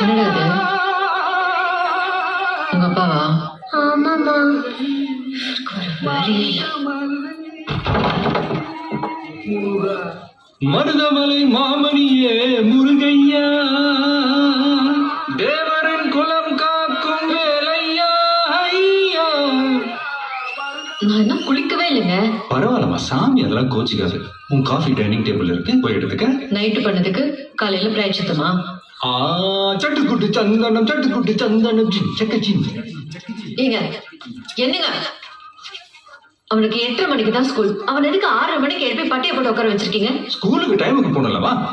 என்னடா அது? உங்க அப்பாவா? ஆமாமா. மருதமலை மாமணியே முருகையா, தேவரின் குலம் காக்கும் வேலையா ஐயா. நான் இன்னும் குளிக்கவே இல்லைங்க. பரவாயில்லம்மா, சாமி அதெல்லாம் கோச்சிக்காது. உன் காஃபி டைனிங் டேபிள் இருக்கு, போய் எடுத்துக்க. நைட்டு பண்ணதுக்கு காலையில பிராய்ச்சித்தமா? சட்டுக்குட்டு சந்தனம், சட்டுக்குட்டு சந்தனம், சக்கச்சி. ஏங்க என்னங்க, அவனுக்கு 8:30 மணிக்கு தான் ஸ்கூல். அவன் எதுக்கு 6:30 மணிக்கு எழுப்பி பட்டியை போட்டு உட்கார வச்சிருக்கீங்க? ஸ்கூலுக்கு டைமுக்கு போனலவா?